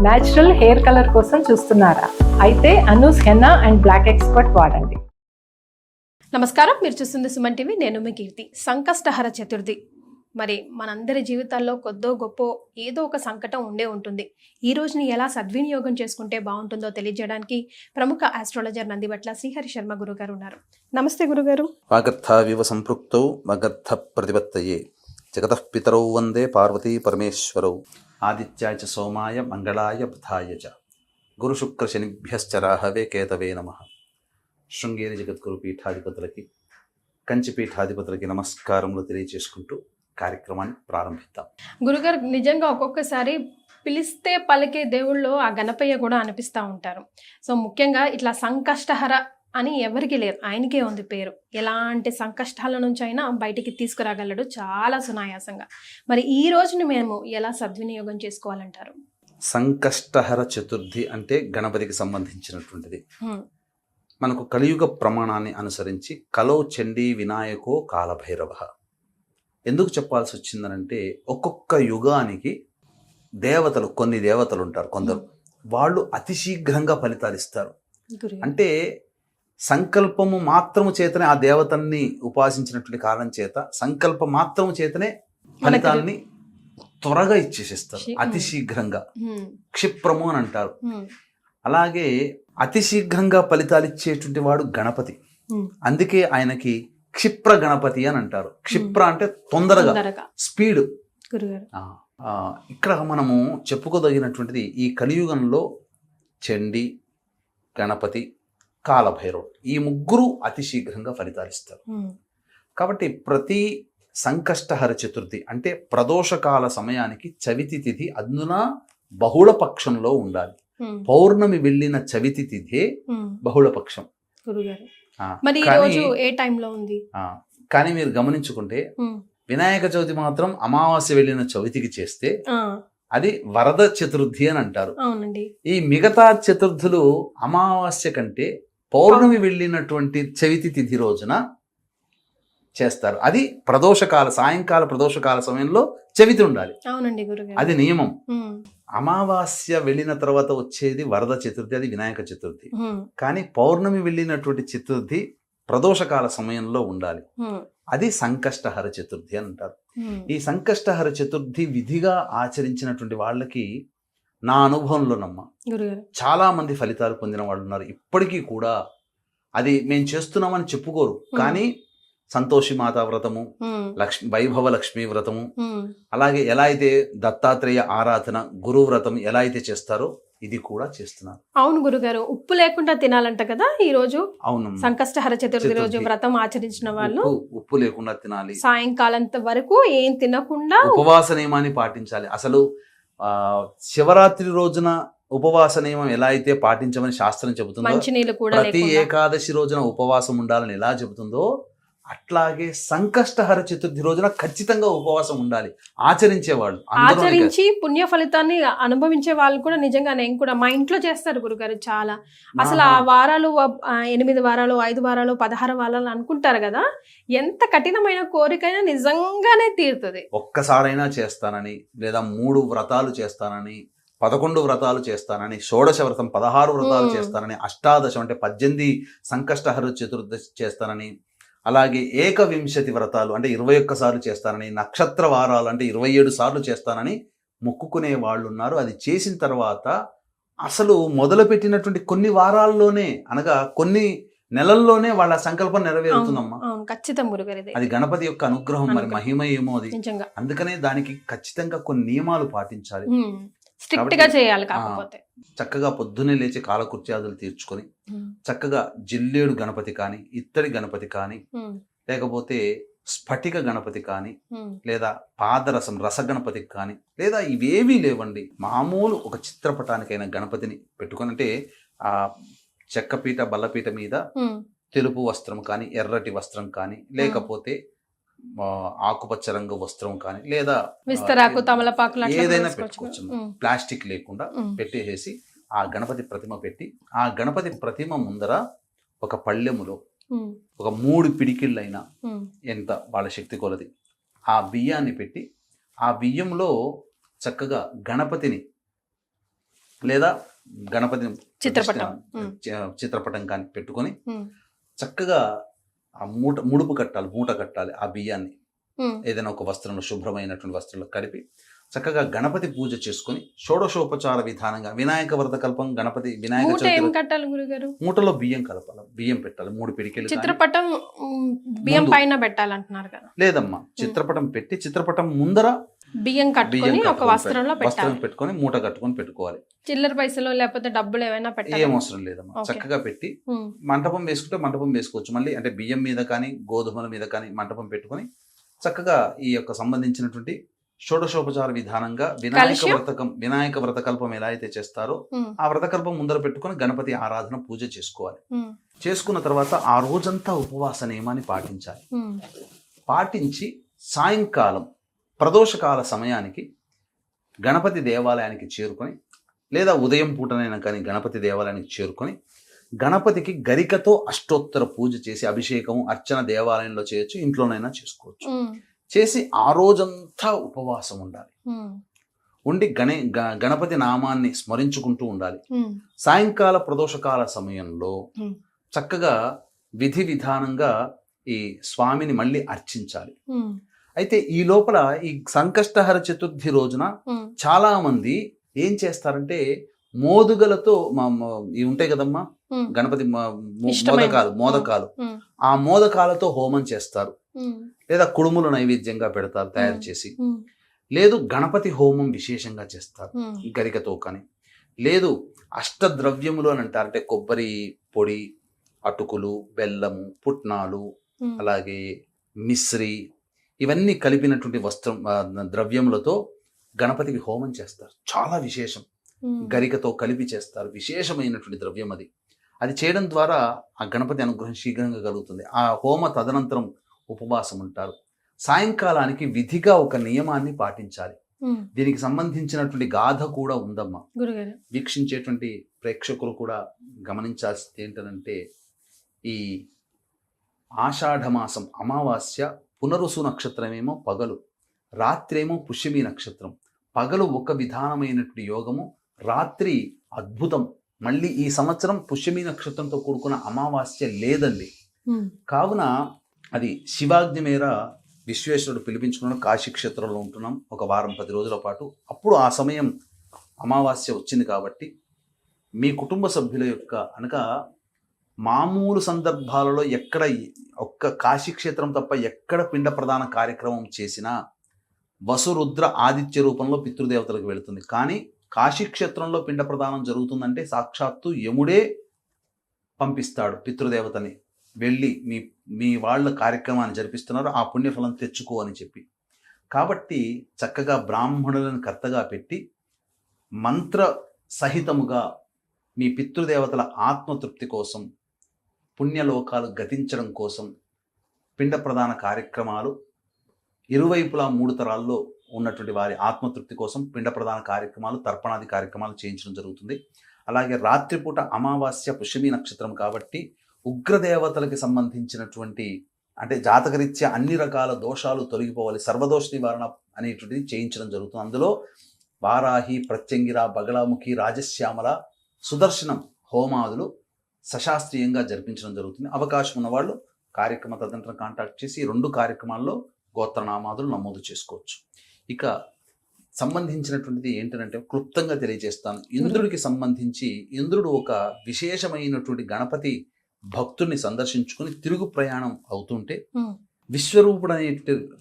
Natural hair colour కోసం చూస్తున్నారా? అయితే Anoos henna and black expert వాడండి. నమస్కారం, మీరు చూస్తుంది సుమన్ టీవీ. నేను మీ కీర్తి. సంకష్టహర చతుర్థి. మరి మనందరి జీవితాల్లో కొద్దో గొప్ప ఏదో ఒక సంకటం ఉండే ఉంటుంది. ఈ రోజుని ఎలా సద్వినియోగం చేసుకుంటే బాగుంటుందో తెలియజేయడానికి ప్రముఖ ఆస్ట్రాలజర్ నందిబట్ల శ్రీహరి శర్మ గురుగారు ఉన్నారు. నమస్తే గురుగారు. వాగర్థావివ సంపృక్తౌ వాగర్థ ప్రతిపత్తయే జగతః పితరౌ వందే పార్వతీ పరమేశ్వరౌ ఆదిత్యాయ చ సోమాయ మంగళాయ బుధాయ చ గురుశుక్ర శనిభ్యశ్చ రాహవే కేతవే నమః. శృంగేరి జగద్గురు పీఠాధిపతులకి, కంచి పీఠాధిపతులకి నమస్కారములు తెలియజేసుకుంటూ కార్యక్రమాన్ని ప్రారంభిద్దాం. గురుగారు, నిజంగా ఒక్కొక్కసారి పిలిస్తే పలికే దేవుళ్ళు ఆ గణపయ్య కూడా అనిపిస్తూ ఉంటారు. సో ముఖ్యంగా ఇట్లా సంకష్టహర అని ఎవరికి లేదు, ఆయనకే ఉంది పేరు. ఎలాంటి సంకష్టాల నుంచి అయినా బయటికి తీసుకురాగలడు చాలా సునాయాసంగా. మరి ఈ రోజుని మేము ఎలా సద్వినియోగం చేసుకోవాలంటారు? సంకష్టహర చతుర్థి అంటే గణపతికి సంబంధించినటువంటిది. మనకు కలియుగ ప్రమాణాన్ని అనుసరించి కలో చండీ వినాయకో కాలభైరవ. ఎందుకు చెప్పాల్సి వచ్చిందనంటే, ఒక్కొక్క యుగానికి దేవతలు, కొన్ని దేవతలు ఉంటారు, కొందరు వాళ్ళు అతి శీఘ్రంగా ఫలితాలు ఇస్తారు. అంటే సంకల్పము మాత్రము చేతనే ఆ దేవతల్ని ఉపాసించినటువంటి కారణం చేత సంకల్పం మాత్రము చేతనే ఫలితాలని త్వరగా ఇచ్చేసేస్తారు, అతి శీఘ్రంగా. క్షిప్రము అని అంటారు. అలాగే అతి శీఘ్రంగా ఫలితాలు ఇచ్చేటువంటి వాడు గణపతి. అందుకే ఆయనకి క్షిప్ర గణపతి అని అంటారు. క్షిప్ర అంటే తొందరగా, స్పీడ్. ఇక్కడ మనము చెప్పుకోదగినటువంటిది, ఈ కలియుగంలో చండి, గణపతి, కాలభైరవుడు, ఈ ముగ్గురు అతి శీఘ్రంగా ఫలితాలు ఇస్తారు. కాబట్టి ప్రతి సంకష్టహర చతుర్థి అంటే ప్రదోషకాల సమయానికి చవితి తిథి అందున బహుళ పక్షంలో ఉండాలి. పౌర్ణమి వెళ్ళిన చవితి తిథే బహుళపక్షం. మరి ఈ రోజు ఏ టైంలో ఉంది? కానీ మీరు గమనించుకుంటే వినాయక చవితి మాత్రం అమావాస్య వెళ్ళిన చవితికి చేస్తే అది వరద చతుర్థి అని అంటారు. ఈ మిగతా చతుర్థులు అమావాస్య కంటే పౌర్ణమి వెళ్ళినటువంటి చవితి తిథి రోజున చేస్తారు. అది ప్రదోషకాల, సాయంకాల ప్రదోషకాల సమయంలో చవితి ఉండాలి. అవునండి గురుగారు, అది నియమం. అమావాస్య వెళ్ళిన తర్వాత వచ్చేది వరద చతుర్థి, అది వినాయక చతుర్థి. కానీ పౌర్ణమి వెళ్ళినటువంటి చతుర్థి ప్రదోషకాల సమయంలో ఉండాలి, అది సంకష్టహర చతుర్థి అని అంటారు. ఈ సంకష్టహర చతుర్థి విధిగా ఆచరించినటువంటి వాళ్ళకి నా అనుభవంలోనమ్మా చాలా మంది ఫలితాలు పొందిన వాళ్ళు ఉన్నారు. ఇప్పటికీ కూడా అది మేము చేస్తున్నామని చెప్పుకోరు, కానీ సంతోషి మాతా వ్రతము, వైభవ లక్ష్మీ వ్రతము, అలాగే ఎలా అయితే దత్తాత్రేయ ఆరాధన, గురు వ్రతం ఎలా అయితే చేస్తారో ఇది కూడా చేస్తున్నారు. అవును గురుగారు, ఉప్పు లేకుండా తినాలంట కదా ఈ రోజు. అవును, సంకష్టహర చతుర్థి రోజు వ్రతం ఆచరించిన వాళ్ళు ఉప్పు లేకుండా తినాలి. సాయంకాలం వరకు ఏం తినకుండా ఉపవాస నియమాన్ని పాటించాలి. అసలు శివరాత్రి రోజున ఉపవాస నియమం ఎలా అయితే పాటించమని శాస్త్రం చెబుతుందో, ప్రతి ఏకాదశి రోజున ఉపవాసం ఉండాలని ఎలా చెబుతుందో, అట్లాగే సంకష్టహర చతుర్థి రోజున ఖచ్చితంగా ఉపవాసం ఉండాలి ఆచరించేవాళ్ళు. ఆచరించి పుణ్య ఫలితాన్ని అనుభవించే వాళ్ళు కూడా నిజంగా నేను కూడా మా ఇంట్లో చేస్తారు గురుగారు. చాలా అసలు ఆ వారాలు 8 వారాలు, 5 వారాలు, 16 వారాలు అనుకుంటారు కదా, ఎంత కఠినమైన కోరికైనా నిజంగానే తీరుతుంది. ఒక్కసారైనా చేస్తానని, లేదా 3 వ్రతాలు చేస్తానని, 11 వ్రతాలు చేస్తానని, షోడశ వ్రతం 16 వ్రతాలు చేస్తానని, అష్టాదశం అంటే 18 సంకష్టహర చతుర్థి చేస్తానని, అలాగే 21 వ్రతాలు అంటే 21 సార్లు చేస్తానని, నక్షత్ర వారాలు అంటే 27 సార్లు చేస్తానని మొక్కుకునే వాళ్ళు ఉన్నారు. అది చేసిన తర్వాత అసలు మొదలుపెట్టినటువంటి కొన్ని వారాల్లోనే, అనగా కొన్ని నెలల్లోనే వాళ్ళ సంకల్పం నెరవేరుతుందమ్మా. అది గణపతి యొక్క అనుగ్రహం, మరి మహిమ ఏమో అది. అందుకనే దానికి ఖచ్చితంగా కొన్ని నియమాలు పాటించాలి, స్ట్రిక్ట్ గా చేయాలి. కాకపోతే చక్కగా పొద్దున్నే లేచి కాలకృత్యాదులు తీర్చుకొని చక్కగా జిల్లేడు గణపతి కానీ, ఇత్తడి గణపతి కానీ, లేకపోతే స్ఫటిక గణపతి కానీ, లేదా పాదరసం రసగణపతికి కానీ, లేదా ఇవేవీ లేవండి, మామూలు ఒక చిత్రపటానికైన గణపతిని పెట్టుకొని, అంటే ఆ చెక్కపీట బల్లపీట మీద తెలుపు వస్త్రం కానీ, ఎర్రటి వస్త్రం కానీ, లేకపోతే ఆకుపచ్చ రంగు వస్త్రం కానీ, లేదా విస్తరాకు, తమలపాకు ఏదైనా పెట్టుకోవచ్చు. ప్లాస్టిక్ లేకుండా పెట్టేసి ఆ గణపతి ప్రతిమ పెట్టి, ఆ గణపతి ప్రతిమ ముందర ఒక పళ్ళెములో ఒక 3 పిడికిళ్ళైనా, ఎంత వాళ్ళ శక్తి కొలది, ఆ బియ్యాన్ని పెట్టి, ఆ బియ్యంలో చక్కగా గణపతిని లేదా గణపతిని చిత్రపటం. చిత్రపటం కానీ పెట్టుకొని ఉమ్, చక్కగా ఆ ముడుపు కట్టాలి, మూట కట్టాలి ఆ బియ్యాన్ని. ఉమ్, ఏదైనా ఒక వస్త్రంలో, శుభ్రమైనటువంటి వస్త్రంలో కలిపి చక్కగా గణపతి పూజ చేసుకొని షోడశోపచార విధానంగా వినాయక వ్రత కల్పం గణపతి వినాయక మూట ఏం చవితి కట్టాలి గురుగారు? మూటలో బియ్యం కలపాలి, బియ్యం పెట్టాలి, 3 పిడికెలు కానీ. చిత్రపటం బియ్యం ముందు. పైన పెట్టాలంటున్నారు కదా. లేదమ్మా, చిత్రపటం పెట్టి చిత్రపటం ముందర బియ్యం కట్టుకొని ఒక కట్టుకొని వస్త్రంలో వస్త్రం పెట్టాలి. పెట్టుకొని మూట కట్టుకొని పెట్టుకోవాలి. చిల్లర పైసలు లేకపోతే డబ్బులు ఏమైనా పెట్టాలి? ఏం అవసరం లేదమ్మా, ఓకే. చక్కగా పెట్టి ఉమ్, మంటపం వేసుకుంటే మంటపం వేసుకోవచ్చు. మళ్ళీ అంటే బియ్యం మీద కానీ గోధుమల మీద కానీ మంటపం పెట్టుకొని చక్కగా ఈ యొక్క సంబంధించినటువంటి షోడశోపచార విధానంగా కలశం? వినాయక వ్రతకల్పం ఎలా అయితే చేస్తారో ఉమ్, ఆ వ్రతకల్పం ముందర పెట్టుకొని గణపతి ఆరాధన పూజ చేసుకోవాలి. ఉమ్, చేసుకున్న తర్వాత ఆ రోజంతా ఉపవాస నియమాన్ని పాటించాలి. ఉమ్, పాటించి సాయంకాలం ప్రదోషకాల సమయానికి గణపతి దేవాలయానికి చేరుకొని, లేదా ఉదయం పూటనైనా కానీ గణపతి దేవాలయానికి చేరుకొని గణపతికి గరికతో అష్టోత్తర పూజ చేసి అభిషేకం అర్చన దేవాలయంలో చేయొచ్చు, ఇంట్లోనైనా చేసుకోవచ్చు. ఉమ్, చేసి ఆ రోజంతా ఉపవాసం ఉండాలి. ఉమ్, ఉండి గణపతి నామాన్ని స్మరించుకుంటూ ఉండాలి. ఉమ్, సాయంకాల ప్రదోషకాల సమయంలో ఉమ్, చక్కగా విధి విధానంగా ఈ స్వామిని మళ్ళీ అర్చించాలి. ఉమ్, అయితే ఈ లోపల ఈ సంకష్టహర చతుర్థి రోజున ఉమ్, చాలా మంది ఏం చేస్తారంటే మోదుగలతో ఇవి ఉంటాయి కదమ్మా, ఉమ్, గణపతి ఇష్టమైన. మోదకాలు ఉమ్, ఆ మోదకాలతో హోమం చేస్తారు, ఉమ్, లేదా కుడుములు నైవేద్యంగా పెడతారు తయారు చేసి. ఉమ్, లేదు గణపతి హోమం విశేషంగా చేస్తారు ఉమ్, గరికతో కానీ. లేదు అష్టద్రవ్యములు అని అంటారు, అంటే కొబ్బరి పొడి, అటుకులు, బెల్లము, పుట్నాలు, ఉమ్, అలాగే మిశ్రి, ఇవన్నీ కలిపినటువంటి ద్రవ్యములతో గణపతికి హోమం చేస్తారు. చాలా విశేషం. ఉమ్, గరికతో కలిపి చేస్తారు, విశేషమైనటువంటి ద్రవ్యం అది. అది చేయడం ద్వారా ఆ గణపతి అనుగ్రహం శీఘ్రంగా కలుగుతుంది. ఆ హోమ తదనంతరం ఉపవాసం ఉంటారు. సాయంకాలానికి విధిగా ఒక నియమాన్ని పాటించాలి. ఉమ్, దీనికి సంబంధించినటువంటి గాథ కూడా ఉందమ్మా. గురుగారు. వీక్షించేటువంటి ప్రేక్షకులు కూడా గమనించాల్సింది ఏంటంటే, ఈ ఆషాఢమాసం అమావాస్య పునరుసు నక్షత్రమేమో పగలు, రాత్రేమో పుష్యమి నక్షత్రం. పగలు ఒక విధానమైనటువంటి యోగము, రాత్రి అద్భుతం. మళ్ళీ ఈ సంవత్సరం పుష్యమి నక్షత్రంతో కూడుకున్న అమావాస్య లేదండి. ఉమ్, కావున అది శివాజ్ఞ మేర విశ్వేశ్వరుడు పిలిపించుకున్న కాశీ క్షేత్రంలో ఉంటున్నాం ఒక వారం 10 రోజుల పాటు. అప్పుడు ఆ సమయం అమావాస్య వచ్చింది కాబట్టి మీ కుటుంబ సభ్యుల యొక్క అనగా మామూలు సందర్భాలలో ఎక్కడ ఒక్క కాశీ క్షేత్రం తప్ప ఎక్కడ పిండ ప్రదాన కార్యక్రమం చేసినా వసురుద్ర ఆదిత్య రూపంలో పితృదేవతలకు వెళుతుంది. కానీ కాశీ క్షేత్రంలో పిండ ప్రదానం జరుగుతుందంటే సాక్షాత్తు యముడే పంపిస్తాడు పితృదేవతని, వెళ్ళి మీ వాళ్ళ కార్యక్రమాన్ని జరిపిస్తున్నారు, ఆ పుణ్యఫలం తెచ్చుకో అని చెప్పి. కాబట్టి చక్కగా బ్రాహ్మణులను కర్తగా పెట్టి మంత్ర సహితముగా మీ పితృదేవతల ఆత్మతృప్తి కోసం, పుణ్యలోకాలు గతించడం కోసం పిండ ప్రదాన కార్యక్రమాలు ఇరువైపులా 3 తరాల్లో ఉన్నటువంటి వారి ఆత్మతృప్తి కోసం పిండ ప్రదాన కార్యక్రమాలు, తర్పణాది కార్యక్రమాలు చేయించడం జరుగుతుంది. అలాగే రాత్రిపూట అమావాస్య పుష్యమి నక్షత్రం కాబట్టి ఉగ్రదేవతలకి సంబంధించినటువంటి అంటే జాతకరీత్యా అన్ని రకాల దోషాలు తొలగిపోవాలి, సర్వదోష నివారణ అనేటువంటిది చేయించడం జరుగుతుంది. అందులో వారాహి, ప్రత్యంగిర, బగలాముఖి, రాజశ్యామల, సుదర్శనం హోమాదులు సశాస్త్రీయంగా జరిపించడం జరుగుతుంది. అవకాశం ఉన్నవాళ్ళు కార్యక్రమ తదనంతరం కాంటాక్ట్ చేసి 2 కార్యక్రమాల్లో గోత్రనామాదులు నమోదు చేసుకోవచ్చు. ఇక సంబంధించినటువంటిది ఏంటంటే క్లుప్తంగా తెలియజేస్తాను. ఇంద్రుడికి సంబంధించి ఇంద్రుడు ఒక విశేషమైనటువంటి గణపతి భక్తుడిని సందర్శించుకుని తిరుగు ప్రయాణం అవుతుంటే విశ్వరూపుడు అనే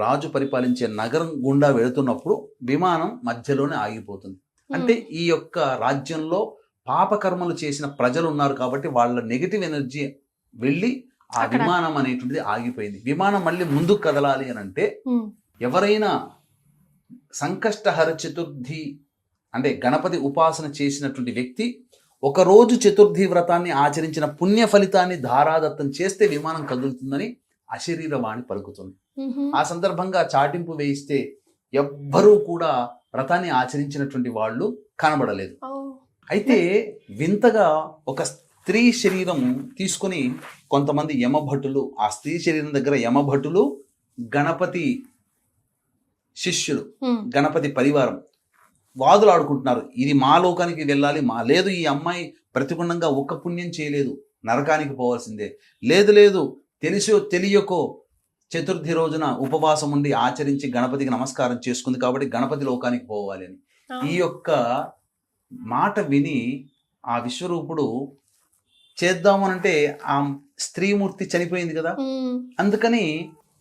రాజు పరిపాలించే నగరం గుండా వెళుతున్నప్పుడు విమానం మధ్యలోనే ఆగిపోతుంది. అంటే ఈ యొక్క రాజ్యంలో పాపకర్మలు చేసిన ప్రజలు ఉన్నారు కాబట్టి వాళ్ళ నెగిటివ్ ఎనర్జీ వెళ్ళి ఆ విమానం అనేటువంటిది ఆగిపోయింది. విమానం మళ్ళీ ముందుకు కదలాలి అని అంటే ఎవరైనా సంకష్టహర చతుర్థి అంటే గణపతి ఉపాసన చేసినటువంటి వ్యక్తి ఒకరోజు చతుర్థి వ్రతాన్ని ఆచరించిన పుణ్య ఫలితాన్ని ధారాదత్తం చేస్తే విమానం కదులుతుందని అశరీరవాణి పలుకుతుంది. ఆ సందర్భంగా చాటింపు వేయిస్తే ఎవ్వరూ కూడా వ్రతాన్ని ఆచరించినటువంటి వాళ్ళు కనబడలేదు. అయితే వింతగా ఒక స్త్రీ శరీరం తీసుకుని కొంతమంది యమభటులు, ఆ స్త్రీ శరీరం దగ్గర యమభటులు, గణపతి శిష్యులు, గణపతి పరివారం వాదులు ఆడుకుంటున్నారు. ఇది మా లోకానికి వెళ్ళాలి, లేదు ఈ అమ్మాయి ప్రతిగుణంగా ఒక్క పుణ్యం చేయలేదు, నరకానికి పోవాల్సిందే, లేదు తెలిసో తెలియకో చతుర్థి రోజున ఉపవాసం ఉండి ఆచరించి గణపతికి నమస్కారం చేసుకుంది కాబట్టి గణపతి లోకానికి పోవాలి అని. ఈ యొక్క మాట విని ఆ విశ్వరూపుడు చేద్దామనంటే ఆ స్త్రీమూర్తి చనిపోయింది కదా, అందుకని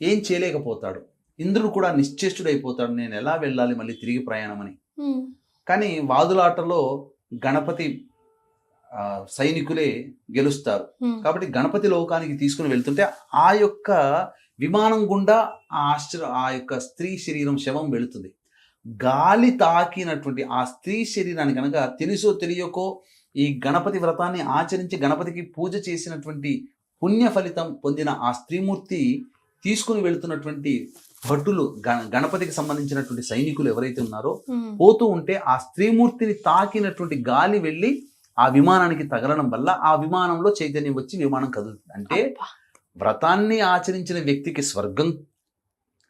ఏం చేయలేకపోతాడు. ఇంద్రుడు కూడా నిశ్చేష్టుడైపోతాడు, నేను ఎలా వెళ్ళాలి మళ్ళీ తిరిగి ప్రయాణం అని. కానీ వాదులాటలో గణపతి సైనికులే గెలుస్తారు కాబట్టి గణపతి లోకానికి తీసుకుని వెళ్తుంటే ఆ యొక్క విమానం గుండా ఆ యొక్క స్త్రీ శరీరం శవం వెళుతుంది. గాలి తాకినటువంటి ఆ స్త్రీ శరీరాన్ని కనుక తెలుసో తెలియకో ఈ గణపతి వ్రతాన్ని ఆచరించి గణపతికి పూజ చేసినటువంటి పుణ్య ఫలితం పొందిన ఆ స్త్రీమూర్తి తీసుకుని వెళుతున్నటువంటి భటులు గణపతికి సంబంధించినటువంటి సైనికులు ఎవరైతే ఉన్నారో పోతూ ఉంటే ఆ స్త్రీమూర్తిని తాకినటువంటి గాలి వెళ్ళి ఆ విమానానికి తగలడం వల్ల ఆ విమానంలో చైతన్యం వచ్చి విమానం కదులుతుంది. అంటే వ్రతాన్ని ఆచరించిన వ్యక్తికి స్వర్గం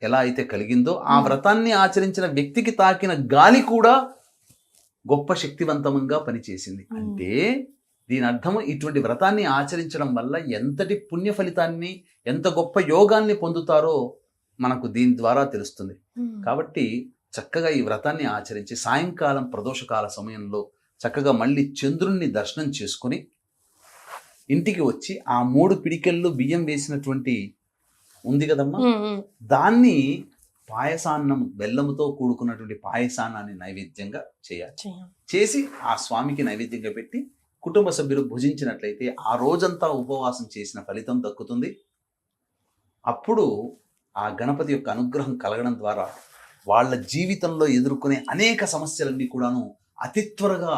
ఎలా అయితే కలిగిందో ఆ వ్రతాన్ని ఆచరించిన వ్యక్తికి తాకిన గాలి కూడా గొప్ప శక్తివంతంగా పనిచేసింది. అంటే దీని అర్థం ఇటువంటి వ్రతాన్ని ఆచరించడం వల్ల ఎంతటి పుణ్య ఫలితాన్ని ఎంత గొప్ప యోగాన్ని పొందుతారో మనకు దీని ద్వారా తెలుస్తుంది. కాబట్టి చక్కగా ఈ వ్రతాన్ని ఆచరించి సాయంకాలం ప్రదోషకాల సమయంలో చక్కగా మళ్ళీ చంద్రుణ్ణి దర్శనం చేసుకుని ఇంటికి వచ్చి ఆ 3 పిడికెళ్ళు బియ్యం వేసినటువంటి ఉంది కదమ్మా, దాన్ని పాయసాన్నం బెల్లముతో కూడుకున్నటువంటి పాయసాన్నాన్ని నైవేద్యంగా చేయాలి. చేసి ఆ స్వామికి నైవేద్యంగా పెట్టి కుటుంబ సభ్యులు భుజించినట్లయితే ఆ రోజంతా ఉపవాసం చేసిన ఫలితం దక్కుతుంది. అప్పుడు ఆ గణపతి యొక్క అనుగ్రహం కలగడం ద్వారా వాళ్ళ జీవితంలో ఎదుర్కొనే అనేక సమస్యలన్నీ కూడాను అతి త్వరగా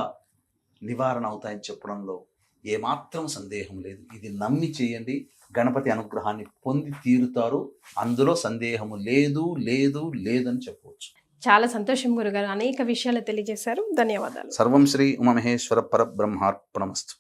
నివారణ అవుతాయని చెప్పడంలో ఏమాత్రం సందేహం లేదు. ఇది నమ్మి చేయండి, గణపతి అనుగ్రహాన్ని పొంది తీరుతారు, అందులో సందేహము లేదు అని చెప్పవచ్చు. చాలా సంతోషం గురుగారు, అనేక విషయాలు తెలియజేశారు. ధన్యవాదాలు. సర్వం శ్రీ ఉమామహేశ్వర పరబ్రహ్మార్పణమస్తు.